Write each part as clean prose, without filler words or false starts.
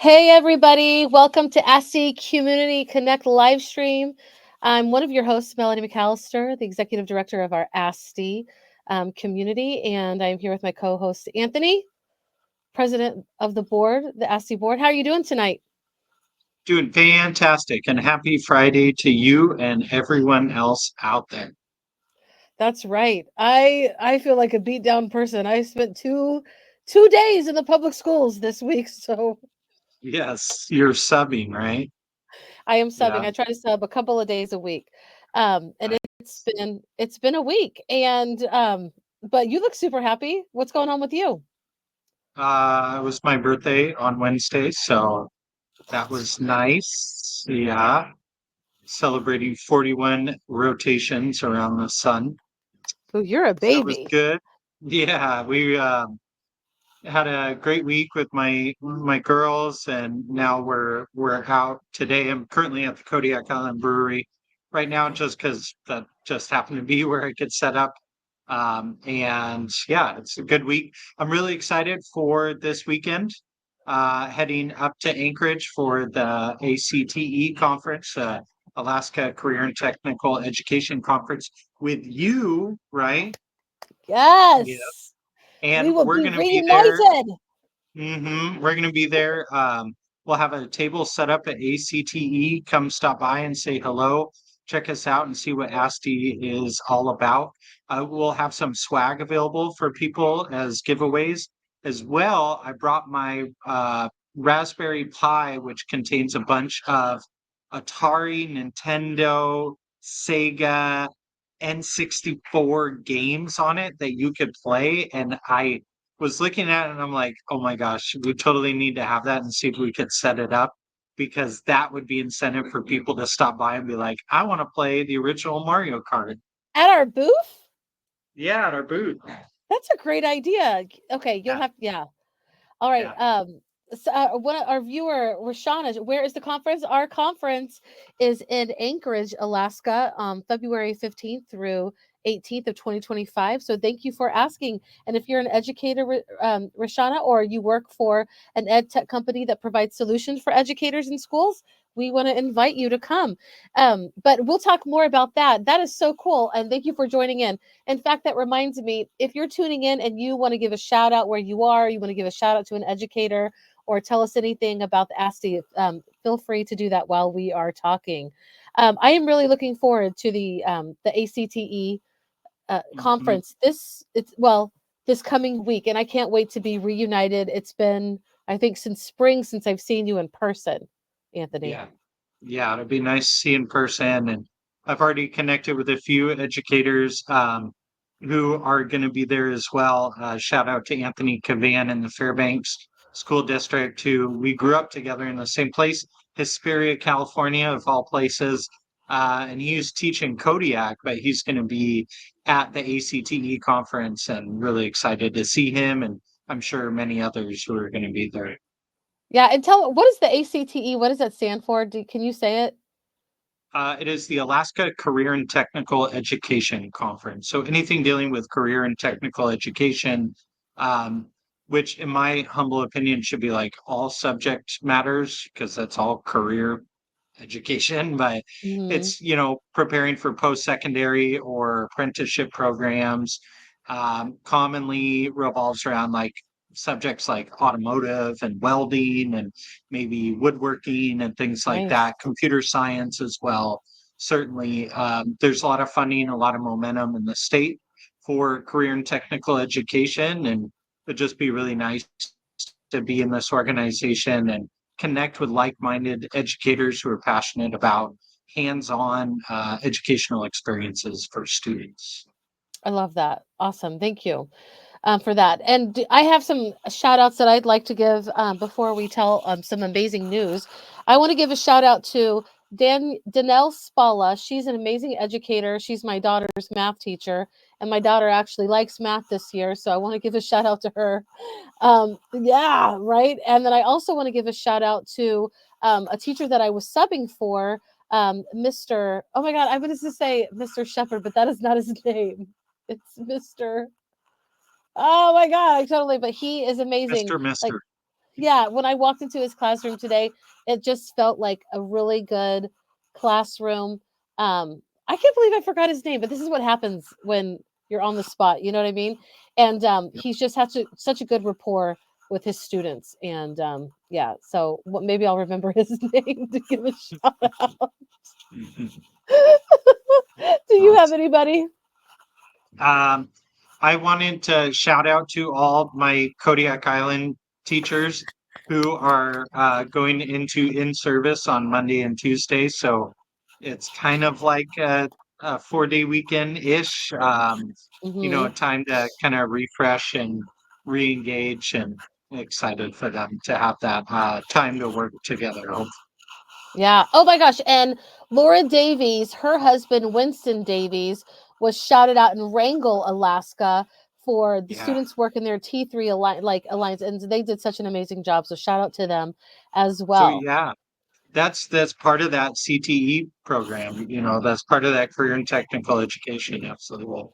Hey everybody, welcome to ASTE Community Connect Livestream. I'm one of your hosts, Melanie McAllister, the Executive Director of our ASTE Community, and I'm here with my co-host, Anthony, President of the board, the ASTE board. How are you doing tonight? Doing fantastic, and happy Friday to you and everyone else out there. That's right. I feel like a beat down person. I spent two days in the public schools this week, so Yes, you're subbing, right? I am subbing. Yeah. I try to sub a couple of days a week. And I, it's been a week. And but you look super happy. What's going on with you? it was my birthday on Wednesday, so that was nice. Yeah, celebrating 41 rotations around the sun. Oh, you're a So that was baby. good. Yeah, we had a great week with my girls, and now we're out today. I'm currently at the Kodiak Island Brewery right now, just because that just happened to be where I could set up. And yeah, it's a good week. I'm really excited for this weekend. Heading up to Anchorage for the ACTE conference, Alaska Career and Technical Education Conference, with you, right? Yeah. Yes. We And will we're be going to be there. reunited. We're going to be there. We'll have a table set up at ACTE. Come stop by and say hello. Check us out and see what ASTE is all about. We'll have some swag available for people as giveaways as well. I brought my Raspberry Pi, which contains a bunch of Atari, Nintendo, Sega, N64 games on it that you could play. And I was looking at it and I'm like, oh my gosh, we totally need to have that and see if we could set it up, because that would be incentive for people to stop by and be like, I want to play the original Mario Kart. At our booth? Yeah, at our booth. That's a great idea. Okay, you'll Yeah, have yeah. All right. yeah. So, one of our viewer, Rashana, where is the conference? Our conference is in Anchorage, Alaska, February 15th through 18th of 2025. So thank you for asking. And if you're an educator, Rashana, or you work for an ed tech company that provides solutions for educators in schools, we want to invite you to come. But we'll talk more about that. That is so cool. And thank you for joining in. In fact, that reminds me, if you're tuning in and you want to give a shout out where you are, you want to give a shout out to an educator or tell us anything about the ASTE, feel free to do that while we are talking. I am really looking forward to the ACTE Mhm. conference this coming week, and I can't wait to be reunited. It's been, I think, since spring since I've seen you in person, Anthony. Yeah. Yeah, it'd be nice to see in person. And I've already connected with a few educators who are going to be there as well. Shout out to Anthony Cavan in the Fairbanks School District, who we grew up together in the same place, Hesperia, California, of all places. And he's teaching Kodiak, but he's going to be at the ACTE conference, and really excited to see him. And I'm sure many others who are going to be there. Yeah, and tell what is the ACTE? What does that stand for? Can you say it? It is the Alaska Career and Technical Education Conference. So anything dealing with career and technical education, um, which in my humble opinion should be like all subject matters, because that's all career education, but Mhm. it's, preparing for post-secondary or apprenticeship programs, commonly revolves around like subjects like automotive and welding and maybe woodworking and things like Nice. that, computer science as well. Certainly, there's a lot of funding, a lot of momentum in the state for career and technical education, and it'd just be really nice to be in this organization and connect with like-minded educators who are passionate about hands-on educational experiences for students. I love that. Awesome. Thank you for that. And I have some shout outs that I'd like to give before we tell some amazing news. I want to give a shout out to Danelle Spalla. She's an amazing educator. She's my daughter's math teacher, and my daughter actually likes math this year. So I want to give a shout out to her. Yeah, right. And then I also want to give a shout out to a teacher that I was subbing for, Mr. Oh my God, I wanted to say Mr. Shepherd, but that is not his name. It's Mr. Oh my God, I totally, but he is amazing. Mr. Like, Mister. Yeah, when I walked into his classroom today, it just felt like a really good classroom. I can't believe I forgot his name, but this is what happens when you're on the spot. You know what I mean? And he's just had such a good rapport with his students. And yeah, so maybe I'll remember his name to give a shout out. Do you have Awesome. anybody? I wanted to shout out to all my Kodiak Island teachers who are going into in service on Monday and Tuesday. So it's kind of like a 4 day weekend ish. Hmm. A time to kind of refresh and re-engage, and excited for them to have that time to work together. Yeah. Oh my gosh. And Laura Davies, her husband Winston Davies, was shouted out in Wrangell, Alaska, for the Yeah. students working their T3 alliance, and they did such an amazing job. So shout out to them as So well. yeah, that's part of that CTE program. That's part of that career and technical education. Absolutely.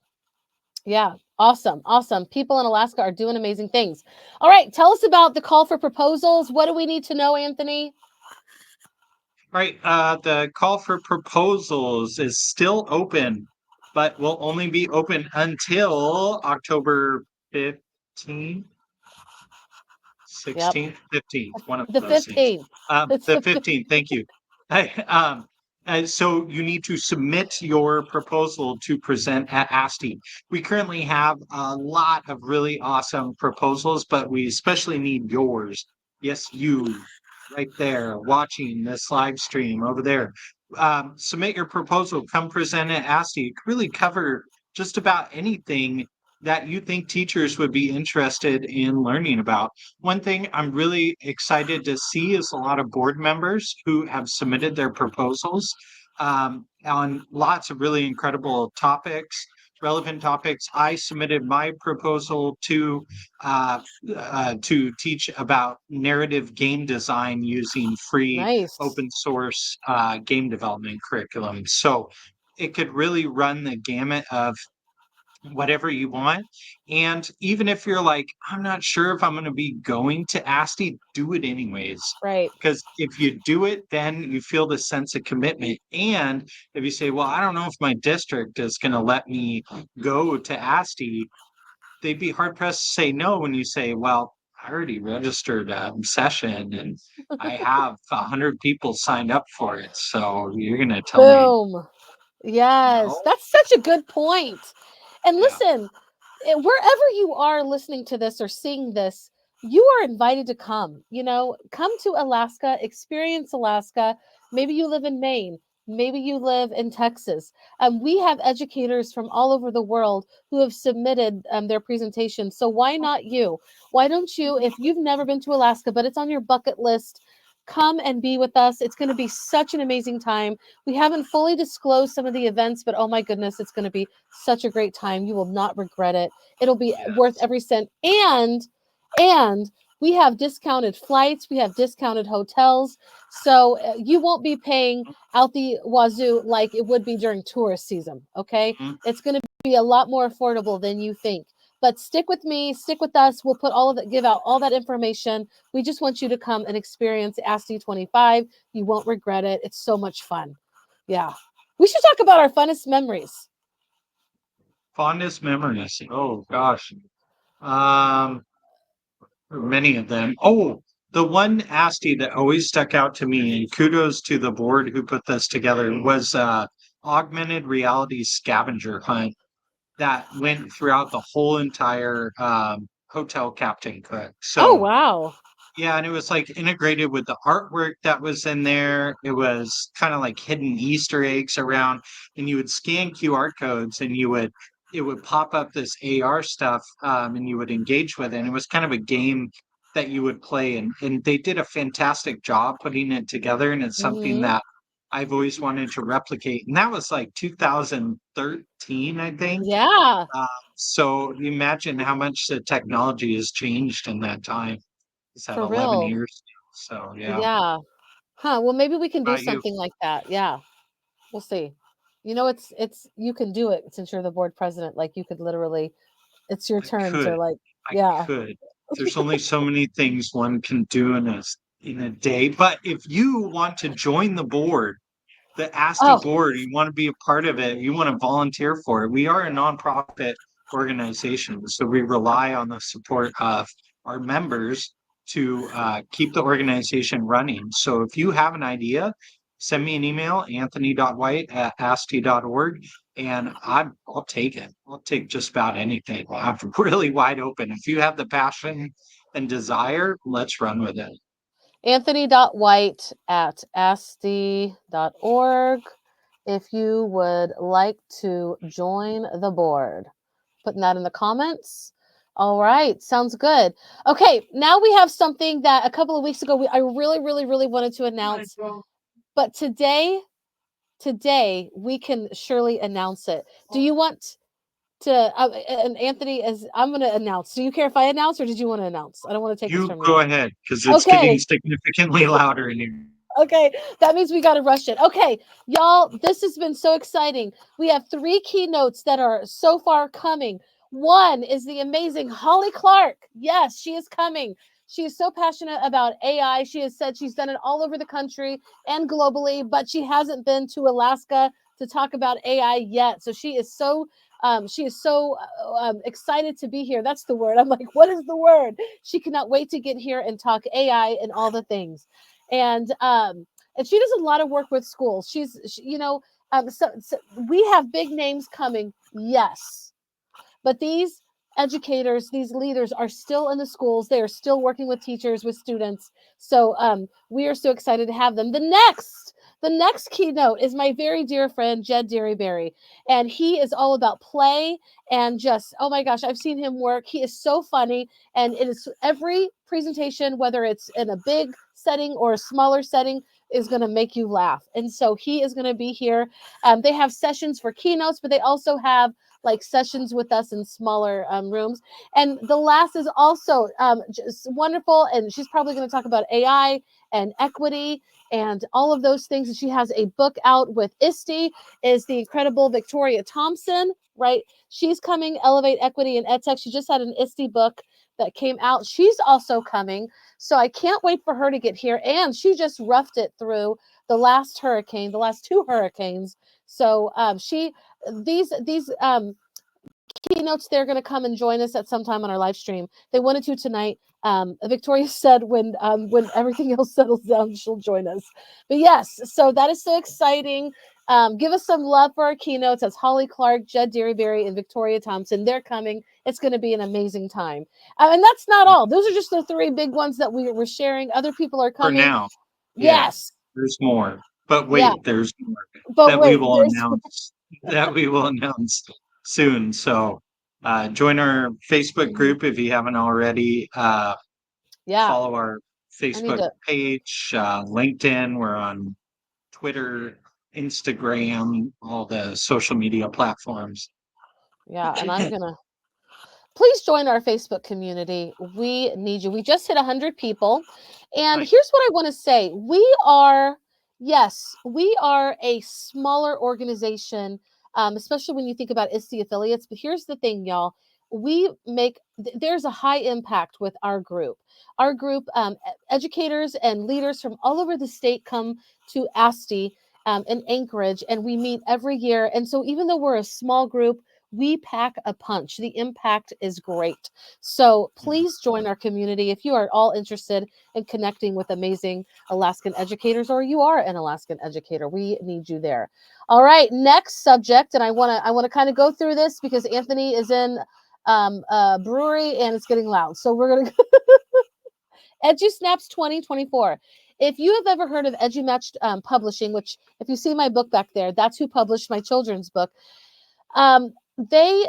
Yeah. Awesome. Awesome. People in Alaska are doing amazing things. All right. Tell us about the call for proposals. What do we need to know, Anthony? Right. The call for proposals is still open, but will only be open until October 15th, Yep. 16th, 15th, one of The those things. 15th. It's The the 15th, thank you. Hey, and so you need to submit your proposal to present at ASTE. We currently have a lot of really awesome proposals, but we especially need yours. Yes, you right there watching this live stream over there. Submit your proposal, come present at ASTE. It could really cover just about anything that you think teachers would be interested in learning about. One thing I'm really excited to see is a lot of board members who have submitted their proposals on lots of really incredible topics, relevant topics. I submitted my proposal to teach about narrative game design using free nice. open source game development curriculum. So it could really run the gamut of whatever you want. And even if you're like, I'm not sure if I'm going to be going to ASTE, do it anyways. Right. Because if you do it, then you feel the sense of commitment. And if you say, well, I don't know if my district is going to let me go to ASTE, they'd be hard pressed to say no when you say, well, I already registered a session and I have 100 people signed up for it. So you're going to tell me Boom. Yes, no? that's such a good point. And Yeah. listen, wherever you are listening to this or seeing this, you are invited to come. Come to Alaska, experience Alaska. Maybe you live in Maine. Maybe you live in Texas. We have educators from all over the world who have submitted their presentations. So why not you? Why don't you, if you've never been to Alaska, but it's on your bucket list, come and be with us. It's going to be such an amazing time. We haven't fully disclosed some of the events, but oh my goodness, it's going to be such a great time. You will not regret it. It'll be worth Yes. every cent. And we have discounted flights, we have discounted hotels. So you won't be paying out the wazoo like it would be during tourist season. Okay. Mhm. It's going to be a lot more affordable than you think. But stick with me, stick with us. We'll put all of it, give out all that information. We just want you to come and experience ASTE25. You won't regret it. It's so much fun. Yeah. We should talk about our funnest memories. Fondest memories. Oh gosh. Um, Many of them. Oh, the one ASTI that always stuck out to me, and kudos to the board who put this together, was augmented reality scavenger hunt that went throughout the whole entire hotel Captain Cook. Oh, So wow. yeah, and it was like integrated with the artwork that was in there. It was kind of like hidden Easter eggs around, and you would scan QR codes and it would pop up this AR stuff, and you would engage with it. And it was kind of a game that you would play, and they did a fantastic job putting it together. And it's something Mm-hmm. that I've always wanted to replicate. And that was like 2013, I think. Yeah, Uh, so imagine how much the technology has changed in that time. Is that for 11 real. years now? So, yeah. Yeah. Huh. Well, maybe we can do About you? something like that. Yeah. We'll see. It's you can do it since you're the board president. Like you could literally, it's your I turn to could. like, I yeah. could. there's only so many things one can do in a day. But if you want to join the board, the ASTE Oh, board, you want to be a part of it, you want to volunteer for it. We are a nonprofit organization, so we rely on the support of our members to keep the organization running. So if you have an idea, send me an email, anthony.white@aste.org, and I'll take it. I'll take just about anything. I'm really wide open. If you have the passion and desire, let's run with it. Anthony.white@aste.org if you would like to join the board. Putting that in the comments. All right, sounds good. Okay, now we have something that a couple of weeks ago I really, really, really wanted to announce, but today we can surely announce it. Do you want to? And Anthony, as I'm going to announce. Do you care if I announce, or did you want to announce? I don't want to take this You from go you. ahead, because it's getting Okay. significantly louder in here. Okay, that means we got to rush it. Okay, y'all, this has been so exciting. We have 3 keynotes that are so far coming. One is the amazing Holly Clark. Yes, she is coming. She is so passionate about AI. She has said she's done it all over the country and globally, but she hasn't been to Alaska to talk about AI yet. So she is so excited to be here. That's the word. I'm like, what is the word? She cannot wait to get here and talk AI and all the things. And she does a lot of work with schools. So we have big names coming, yes, but these educators, these leaders are still in the schools. They are still working with teachers, with students. So we are so excited to have them. The next keynote is my very dear friend Jed Derryberry, and he is all about play and just, oh my gosh, I've seen him work. He is so funny, and it is every presentation, whether it's in a big setting or a smaller setting, is going to make you laugh. And so he is going to be here. They have sessions for keynotes, but they also have like sessions with us in smaller rooms. And the last is also just wonderful. And she's probably going to talk about AI and equity and all of those things. And she has a book out with ASTE, is the incredible Victoria Thompson, right? She's coming, Elevate Equity and EdTech. She just had an ASTE book that came out. She's also coming. So I can't wait for her to get here. And she just roughed it through the last 2 hurricanes. So these keynotes, they're going to come and join us at some time on our live stream. They wanted to tonight. Victoria said when everything else settles down, she'll join us. But yes, so that is so exciting. Give us some love for our keynotes. That's Holly Clark, Jed Derryberry, and Victoria Thompson. They're coming. It's going to be an amazing time. And that's not all. Those are just the 3 big ones that we're sharing. Other people are For coming. now, yeah, Yes. there's more. But Yeah. wait, there's more But that we wait, will there's announce soon. So join our Facebook group if you haven't already. yeah. Follow our I need Facebook to. page, LinkedIn. We're on Twitter, Instagram, all the social media platforms. Yeah, and I'm gonna. Please join our Facebook community. We need you. We just hit 100 people. And Nice. here's what I want to say. We are a smaller organization, especially when you think about ISTE affiliates. But here's the thing, y'all. There's a high impact with our group. Our group, educators and leaders from all over the state come to ASTE in Anchorage, and we meet every year. And so even though we're a small group, we pack a punch. The impact is great. So please join our community if you are all interested in connecting with amazing Alaskan educators, or you are an Alaskan educator. We need you there. All right, next subject, and I want to kind of go through this because Anthony is in a brewery and it's getting loud. So we're gonna EduSnaps 2024. If you have ever heard of EduMatch Publishing, which if you see my book back there, that's who published my children's book. They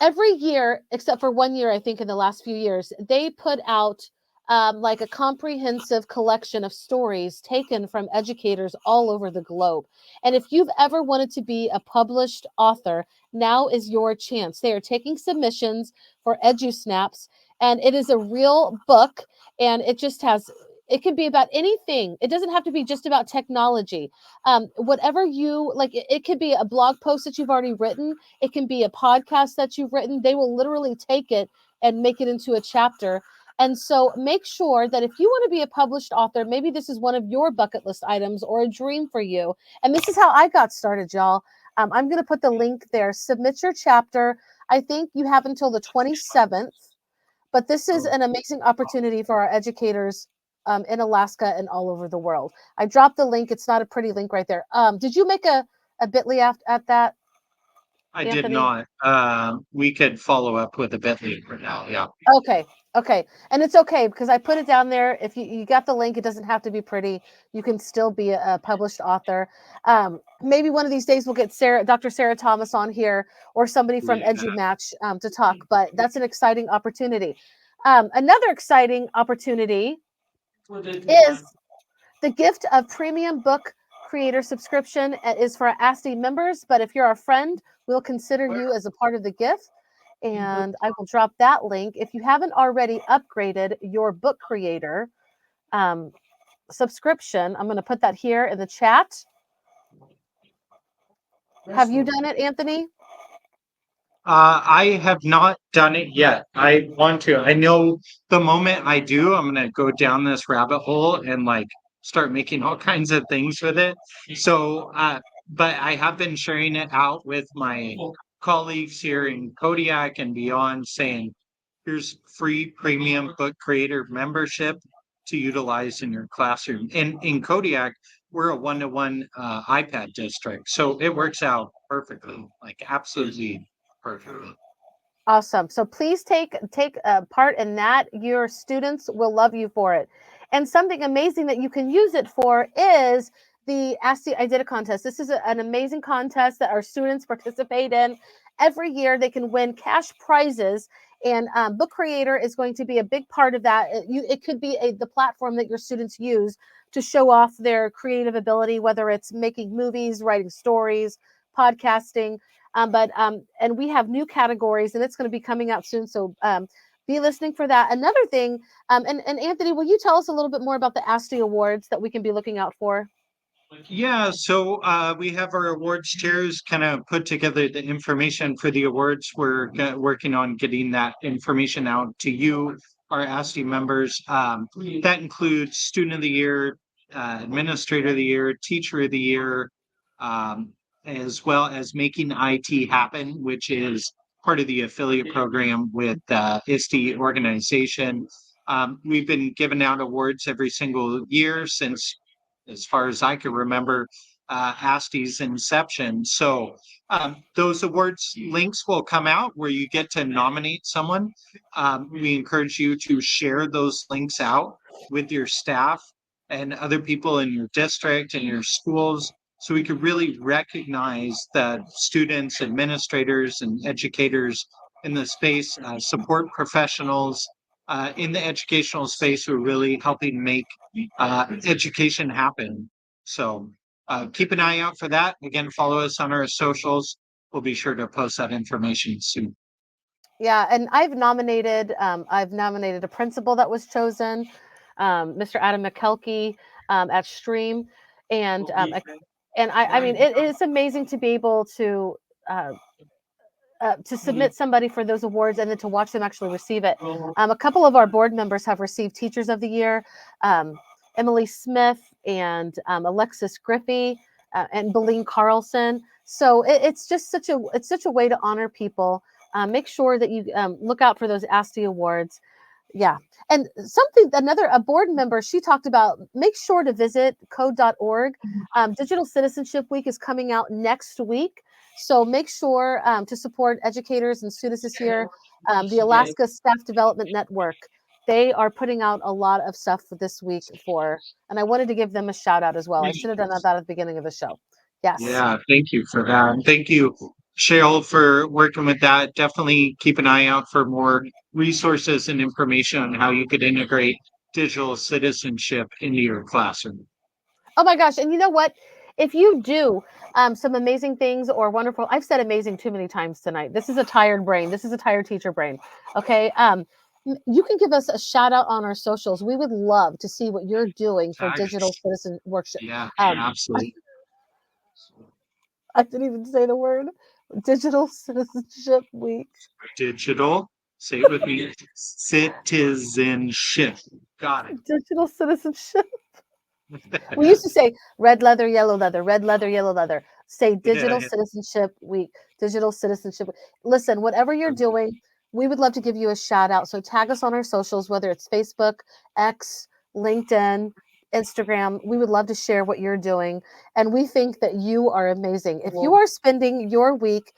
every year, except for 1 year, I think in the last few years, they put out like a comprehensive collection of stories taken from educators all over the globe. And if you've ever wanted to be a published author, now is your chance. They are taking submissions for EduSnaps, and it is a real book, and it can be about anything. It doesn't have to be just about technology. Whatever you like, it could be a blog post that you've already written. It can be a podcast that you've written. They will literally take it and make it into a chapter. And so make sure that if you want to be a published author, maybe this is one of your bucket list items or a dream for you. And this is how I got started, y'all. I'm going to put the link there. Submit your chapter. I think you have until the 27th, but this is an amazing opportunity for our educators in Alaska and all over the world. I dropped the link. It's not a pretty link right there. Did you make a bit.ly at that? I Anthony? did not. We could follow up with a bit.ly for now. Yeah. Okay. And it's okay because I put it down there. If you got the link, it doesn't have to be pretty. You can still be a published author. Maybe one of these days we'll get Dr. Sarah Thomas on here or somebody from EduMatch to talk, but that's an exciting opportunity. Another exciting opportunity is the gift of premium book creator subscription is for ASTE members, but if you're our friend, we'll consider you as a part of the gift. And I will drop that link. If you haven't already upgraded your book creator subscription, I'm going to put that here in the chat. Have you done it, Anthony? I have not done it yet. I want to. I know the moment I do, I'm going to go down this rabbit hole and like start making all kinds of things with it. So, but I have been sharing it out with my colleagues here in Kodiak and beyond, saying, here's free premium book creator membership to utilize in your classroom. And in Kodiak, we're a one-to-one iPad district, so it works out perfectly, like absolutely perfectly. Awesome. So please take part in that. Your students will love you for it. And something amazing that you can use it for is the ASTE iDidacontest. This is an amazing contest that our students participate in. Every year they can win cash prizes, and Book Creator is going to be a big part of that. It could be the platform that your students use to show off their creative ability, whether it's making movies, writing stories, podcasting. And we have new categories, and it's going to be coming out soon. So be listening for that. Another thing, and Anthony, will you tell us a little bit more about the ASTE Awards that we can be looking out for? Yeah, so we have our awards tiers kind of put together the information for the awards. We're working on getting that information out to you, our ASTE members. That includes Student of the Year, Administrator of the Year, Teacher of the Year, um, as well as Making IT Happen, which is part of the affiliate program with ISTE organization. We've been giving out awards every single year since, as far as I can remember, ASTE's inception. So those awards links will come out where you get to nominate someone. We encourage you to share those links out with your staff and other people in your district and your schools, so we could really recognize the students, administrators, and educators in the space, support professionals in the educational space who are really helping make education happen. So keep an eye out for that. Again, follow us on our socials. We'll be sure to post that information soon. Yeah, and I've nominated a principal that was chosen, Mr. Adam McKelkey at Stream, and I mean it's amazing to be able to submit somebody for those awards and then to watch them actually receive it. A couple of our board members have received Teachers of the Year, Emily Smith and Alexis Griffey and Beline Carlson. So it's just such a way to honor people. Make sure that you look out for those ASTE awards. Yeah. And a board member, she talked about, make sure to visit code.org. Digital Citizenship Week is coming out next week. So make sure to support educators and students this year. The Alaska Staff Development Network, they are putting out a lot of stuff for this week and I wanted to give them a shout out as well. I should have done that at the beginning of the show. Yes. Yeah, thank you for that. And thank you, Cheryl, for working with that. Definitely keep an eye out for more resources and information on how you could integrate digital citizenship into your classroom. Oh my gosh. And you know what? If you do some amazing things or wonderful, I've said amazing too many times tonight. This is a tired brain. This is a tired teacher brain. Okay. You can give us a shout out on our socials. We would love to see what you're doing for digital citizen workshop. Yeah, absolutely. I didn't even say the word Digital Citizenship Week. Digital Say it with me. Citizenship. Got Digital citizenship. it. We used to say red leather, yellow leather, red leather, yellow leather. Say Digital Yeah. Citizenship Week, Digital Citizenship. Listen, whatever you're doing, we would love to give you a shout out. So tag us on our socials, whether it's Facebook, X, LinkedIn, Instagram. We would love to share what you're doing. And we think that you are amazing. If you are spending your week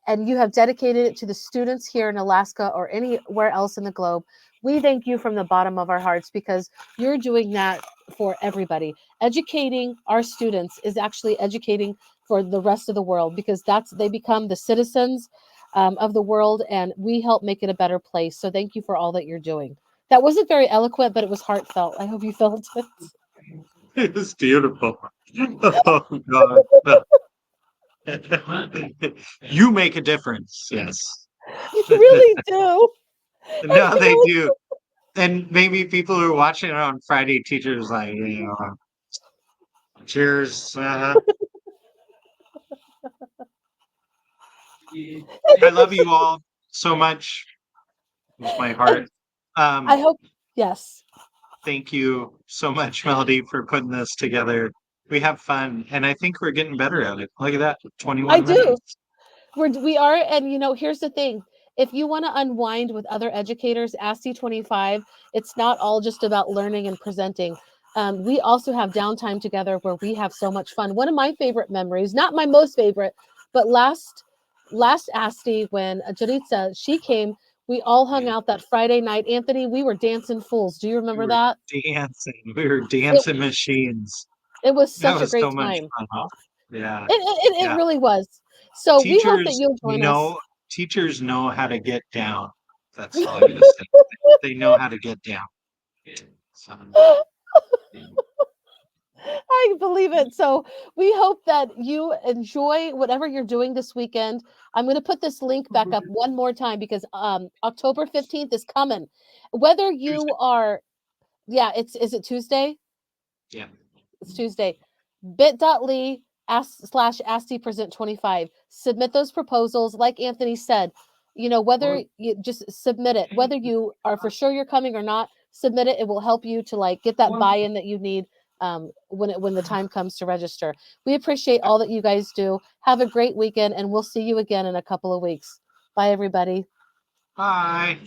and you have dedicated it to the students here in Alaska or anywhere else in the globe, we thank you from the bottom of our hearts because you're doing that for everybody. Educating our students is actually educating for the rest of the world because they become the citizens of the world, and we help make it a better place. So thank you for all that you're doing. That wasn't very eloquent, but it was heartfelt. I hope you felt it. It was beautiful. Oh God. You make a difference. Yes. You really do. And No, you they know, do. And maybe people who are watching it on Friday, teachers like, cheers. I love you all so much with my and heart. I Um, hope, yes, thank you so much, Melody, for putting this together. We have fun, and I think we're getting better at it. Look at that, I 21 do. minutes. We are, and here's the thing. If you want to unwind with other educators, ASTE25, it's not all just about learning and presenting. We also have downtime together where we have so much fun. One of my favorite memories, not my most favorite, but last ASTE when Janitza, she came, we all hung out that Friday night. Anthony, we were dancing fools. Do you We remember were that? dancing. We were It, dancing machines. it was That such a was great so much time. fun. Huh? Yeah, It yeah. really was. So we hope that Teachers you'll join us. know teachers know how to get down. That's all I'm gonna say. They know how to get down. So, I believe it. So we hope that you enjoy whatever you're doing this weekend. I'm going to put this link back up one more time because October 15th is coming. Whether Tuesday. you are, yeah, is it Tuesday? Yeah. It's Tuesday. bit.ly slash ASTE present 25. Submit those proposals. Like Anthony said, whether you just submit it, whether you are for sure you're coming or not, submit it. It will help you to like get that buy-in that you need when the time comes to register. We appreciate all that you guys do. Have a great weekend, and we'll see you again in a couple of weeks. Bye, everybody. Bye.